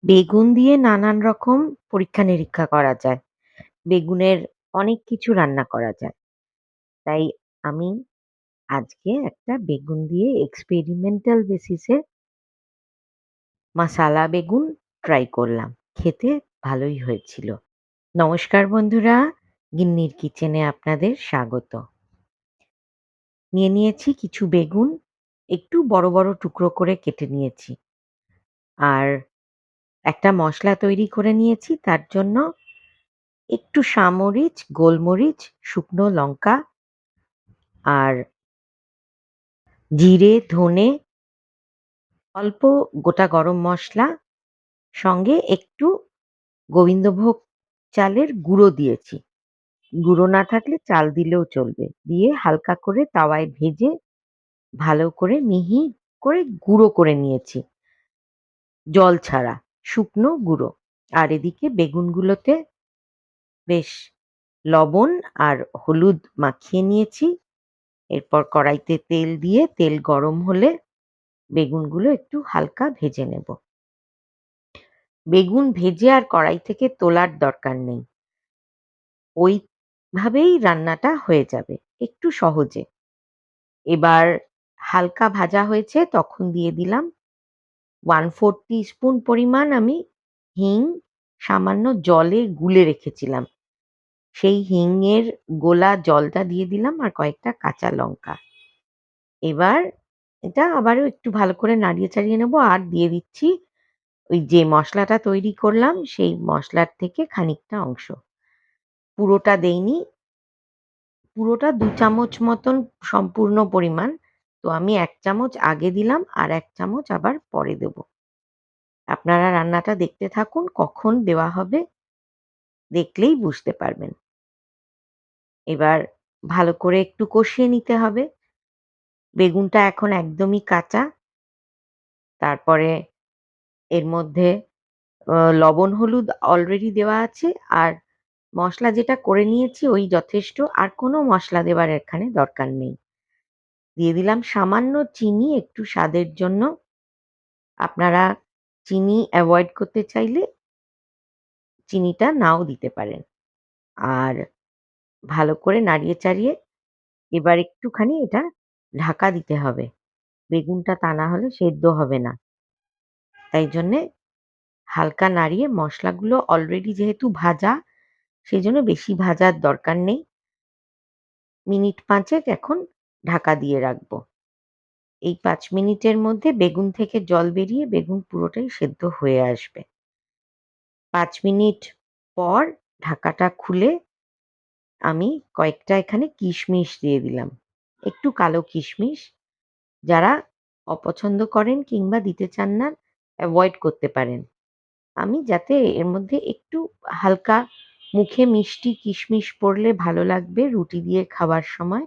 বেগুন দিয়ে নানান রকম পরীক্ষা-নিরীক্ষা করা যায়। বেগুনের অনেক কিছু রান্না করা যায়। তাই আমি আজকে একটা বেগুন দিয়ে experimental basis এ মাসালা বেগুন ট্রাই করলাম। খেতে ভালোই হয়েছিল। নমস্কার বন্ধুরা, গিন্নির কিচেনে আপনাদের স্বাগত। নিয়ে নিয়েছি কিছু বেগুন, একটু বড়, বড় টুকরো করে কেটে নিয়েছি। আর একটা মসলা তৈরি করে নিয়েছি তার জন্য একটু সামরিচ, গোলমরিচ, শুকনো লঙ্কা আর জিরে, ধনে, অল্প গোটা গরম মসলা, সঙ্গে একটু গোবিন্দভোগ চালের গুঁড়ো দিয়েছি। গুঁড়ো না থাকলে চাল দিলেও চলবে। দিয়ে হালকা করে তাওয়ায় ভেজে ভালো করে মিহি করে গুঁড়ো করে নিয়েছি। জল ছাড়া, শুকনো গুঁড়ো। আর এদিকে বেগুনগুলোতে বেশ লবণ আর হলুদ মাখিয়ে নিয়েছি। এরপর কড়াইতে তেল দিয়ে তেল গরম হলে বেগুনগুলো একটু হালকা ভেজে নেব। বেগুন ভেজে আর কড়াই থেকে তোলার দরকার নেই। ওইভাবেই রান্নাটা হয়ে যাবে একটু সহজে। এবার হালকা ভাজা হয়েছে তখন দিয়ে দিলাম 1/4 টিস্পুন পরিমাণ আমি হিং সামান্য জলে গুলে রেখেছিলাম। সেই হিঙের গোলা জলটা দিয়ে দিলাম আর কয়েকটা কাঁচা লঙ্কা। এবার এটা আবারও একটু ভালো করে নাড়িয়ে চাড়িয়ে নেব আর দিয়ে দিচ্ছি ওই যে মসলাটা তৈরি করলাম সেই মসলার থেকে খানিকটা অংশ। পুরোটা দেইনি, পুরোটা ২ চামচ মতন সম্পূর্ণ পরিমাণ। তো আমি ১ চামচ আগে দিলাম আর ১ চামচ আবার পরে দেব। আপনারা রান্নাটা দেখতে থাকুন, কখন দেওয়া হবে দেখলেই বুঝতে পারবেন। এবার ভালো করে একটু কষিয়ে নিতে হবে। বেগুনটা এখন একদমই কাঁচা। তারপরে এর মধ্যে লবণ হলুদ অলরেডি দেওয়া আছে আর মসলা যেটা করে নিয়েছি ওই যথেষ্ট। আর কোনো মসলা দেবার এখানে দরকার নেই। দিয়ে দিলাম সামান্য চিনি একটু স্বাদের জন্য। আপনারা চিনি এভয়েড করতে চাইলে চিনিটা নাও দিতে পারেন। আর ভালো করে নাড়িয়ে চাড়িয়ে এবার একটুখানি এটা ঢাকা দিতে হবে। বেগুনটা তা না হলে সেদ্ধ হবে না। তাই জন্যে হালকা নাড়িয়ে মসলাগুলো অলরেডি যেহেতু ভাজা সেজন্য বেশি ভাজার দরকার নেই। মিনিট ৫ এখন ঢাকা দিয়ে রাখবো। এই ৫ মিনিটের মধ্যে বেগুন থেকে জল বেরিয়ে বেগুন পুরোটাই সেদ্ধ হয়ে আসবে। ৫ মিনিট পর ঢাকাটা খুলে আমি কয়েকটা এখানে কিশমিশ দিয়ে দিলাম। একটু কালো কিশমিশ। যারা অপছন্দ করেন কিংবা দিতে চান না এভয়েড করতে পারেন। আমি যাতে এর মধ্যে একটু হালকা মুখে মিষ্টি কিশমিশ পড়লে ভালো লাগবে রুটি দিয়ে খাওয়ার সময়,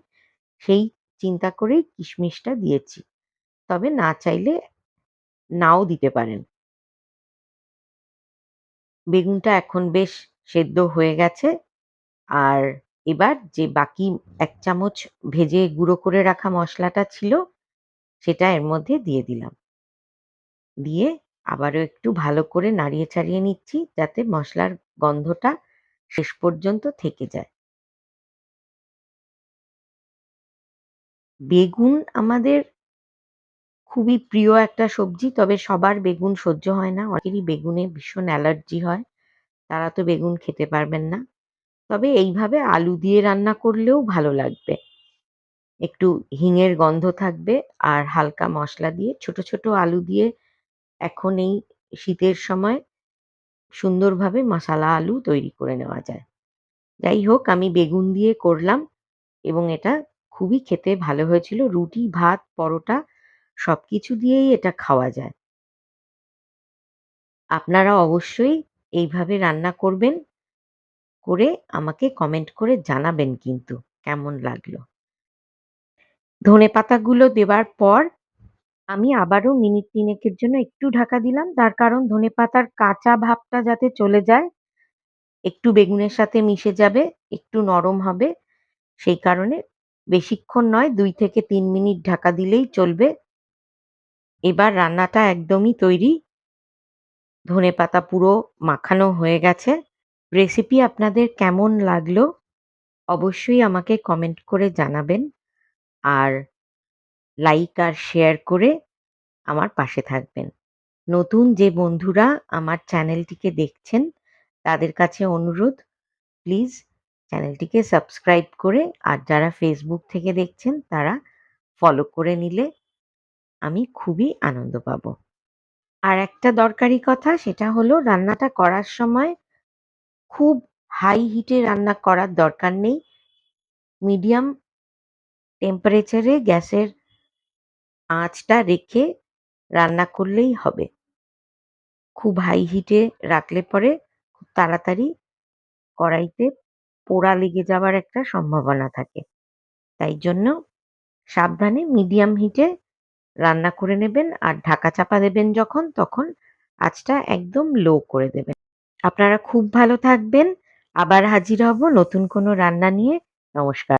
সেই চিন্তা করেই কিশমিশটা দিয়েছি। তবে না চাইলে নাও দিতে পারেন। বেগুনটা এখন বেশ সেদ্ধ হয়ে গেছে। আর এবার যে বাকি ১ চামচ ভেজে গুঁড়ো করে রাখা মসলাটা ছিল সেটা এর মধ্যে দিয়ে দিলাম। দিয়ে আবারও একটু ভালো করে নাড়িয়ে চাড়িয়ে নিচ্ছি যাতে মসলার গন্ধটা শেষ পর্যন্ত থেকে যায়। বেগুন আমাদের খুবই প্রিয় একটা সবজি। তবে সবার বেগুন সহ্য হয় না। অনেকেরই বেগুনে ভীষণ অ্যালার্জি হয়। তারা তো বেগুন খেতে পারবেন না। তবে এইভাবে আলু দিয়ে রান্না করলেও ভালো লাগবে। একটু হিঙের গন্ধ থাকবে আর হালকা মসলা দিয়ে ছোট, ছোট আলু দিয়ে এখন এই শীতের সময় সুন্দরভাবে মশালা আলু তৈরি করে নেওয়া যায়। যাই হোক আমি বেগুন দিয়ে করলাম এবং এটা খুবই খেতে ভালো হয়েছিল। রুটি, ভাত, পরোটা সবকিছু দিয়েই এটা খাওয়া যায়। আপনারা অবশ্যই এইভাবে রান্না করবেন। করে আমাকে কমেন্ট করে জানাবেন কিন্তু কেমন লাগলো। ধনেপাতাগুলো দেবার পর আমি আবারও মিনিট ৩ এর জন্য একটু ঢাকা দিলাম। তার কারণ ধনেপাতার কাঁচা ভাবটা যাতে চলে যায়, একটু বেগুনের সাথে মিশে যাবে, একটু নরম হবে। সেই কারণে বেশিক্ষণ নয় ২ থেকে ৩ মিনিট ঢাকা দিলেই চলবে। এবার রান্নাটা একদমই তৈরি। ধনেপাতা পুরো মাখানো হয়ে গেছে। রেসিপি আপনাদের কেমন লাগলো অবশ্যই আমাকে কমেন্ট করে জানাবেন। আর লাইক আর শেয়ার করে আমার পাশে থাকবেন। নতুন যে বন্ধুরা আমার চ্যানেলটিকে দেখছেন তাদের কাছে অনুরোধ, প্লিজ চ্যানেলটিকে সাবস্ক্রাইব করে আর যারা ফেসবুক থেকে দেখছেন তারা ফলো করে নিলে আমি খুবই আনন্দ পাবো। আর একটা দরকারি কথা, সেটা হলো রান্নাটা করার সময় খুব হাই হিটে রান্না করার দরকার নেই। মিডিয়াম টেম্পারেচারে গ্যাসের আঁচটা রেখে রান্না করলেই হবে। খুব হাই হিটে রাখলে পরে খুব তাড়াতাড়ি কড়াইতে পোড়া লেগে যাওয়ার একটা সম্ভাবনা থাকে। তাই জন্য সাবধানে মিডিয়াম হিটে রান্না করে নেবেন, আর ঢাকা চাপা দেবেন যখন তখন আঁচটা একদম লো করে দেবেন। আপনারা খুব ভালো থাকবেন। আবার হাজির হব নতুন কোনো রান্না নিয়ে। নমস্কার।